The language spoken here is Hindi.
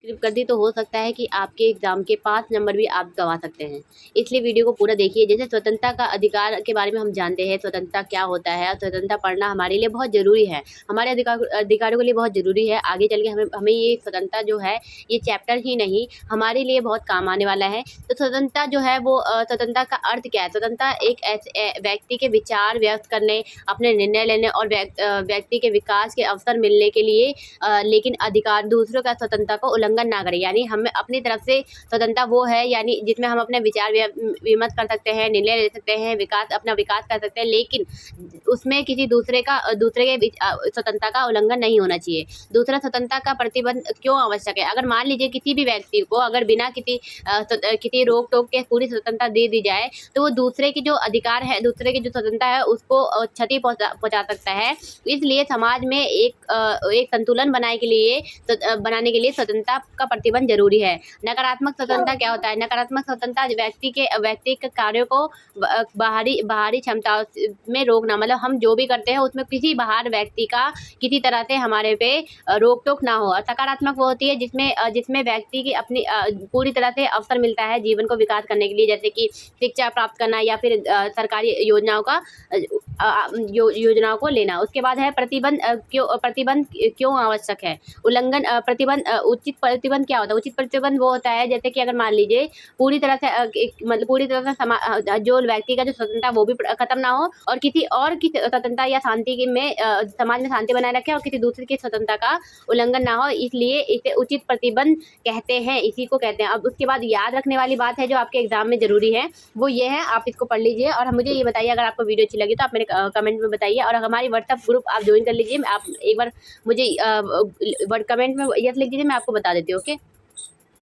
स्किप कर दी तो हो सकता है कि आपके एग्ज़ाम के 5 नंबर भी आप गँवा सकते हैं। इसलिए वीडियो को पूरा देखिए। जैसे स्वतंत्रता का अधिकार के बारे में हम जानते हैं, स्वतंत्रता क्या होता है और स्वतंत्रता पढ़ना हमारे लिए बहुत ज़रूरी है। हमारे अधिकारों के लिए बहुत ज़रूरी है। आगे चल के हमें हमें ये स्वतंत्रता जो है, ये चैप्टर ही नहीं हमारे लिए बहुत काम आने वाला है। तो स्वतंत्रता जो है वो स्वतंत्रता का अर्थ क्या है? स्वतंत्रता एक ऐसे व्यक्ति के विचार व्यक्त करने, अपने निर्णय लेने और व्यक्ति के विकास के अवसर मिलने के लिए, लेकिन अधिकार दूसरों का स्वतंत्रता को उल्लंघन ना करें। यानी हमें अपनी तरफ से स्वतंत्रता वो है यानी जिसमें हम अपने विचार विमर्श कर सकते हैं, निर्णय ले सकते हैं, अपना विकास कर सकते हैं, लेकिन उसमें किसी दूसरे के स्वतंत्रता का उल्लंघन नहीं होना चाहिए। दूसरा, स्वतंत्रता का प्रतिबंध क्यों आवश्यक है? अगर मान लीजिए किसी भी व्यक्ति को अगर बिना किसी रोक टोक के पूरी स्वतंत्रता दे दी जाए, तो वो दूसरे की जो अधिकार है, दूसरे की जो स्वतंत्रता है, उसको क्षति पहुंचा सकता है। इसलिए समाज में एक संतुलन बनाने के लिए स्वतंत्रता का प्रतिबंध जरूरी है। नकारात्मक स्वतंत्रता क्या होता है? नकारात्मक स्वतंत्रता व्यक्ति के कार्यों को बाहरी क्षमताओं में रोकना, मतलब हम जो भी करते हैं उसमें किसी बाहर व्यक्ति का किसी तरह से हमारे पे रोक टोक ना हो। सकारात्मक वो होती है जिसमें व्यक्ति की अपनी पूरी तरह से अवसर मिलता है जीवन को विकास करने के लिए, जैसे कि शिक्षा प्राप्त करना या फिर सरकारी योजनाओं को लेना। उसके बाद है प्रतिबंध क्यों आवश्यक है? उचित प्रतिबंध क्या होता है? उचित प्रतिबंध वो होता है जैसे कि अगर मान लीजिए पूरी तरह से जो व्यक्ति का जो स्वतंत्रता वो भी खत्म ना हो और किसी और की स्वतंत्रता या शांति में समाज में शांति बनाए रखे और किसी दूसरे की स्वतंत्रता का उल्लंघन ना हो, इसलिए इसे उचित प्रतिबंध कहते हैं, इसी को कहते हैं। अब उसके बाद याद रखने वाली बात है जो आपके एग्जाम में जरूरी है, वो ये है, आप इसको पढ़ लीजिए और मुझे ये बताइए अगर आपको वीडियो अच्छी लगी तो आप मेरे कमेंट में बताइए, और हमारी व्हाट्सएप ग्रुप आप ज्वाइन कर लीजिए। आप एक बार मुझे कमेंट में यस लिख दीजिए, मैं आपको बता देती हूँ। ओके।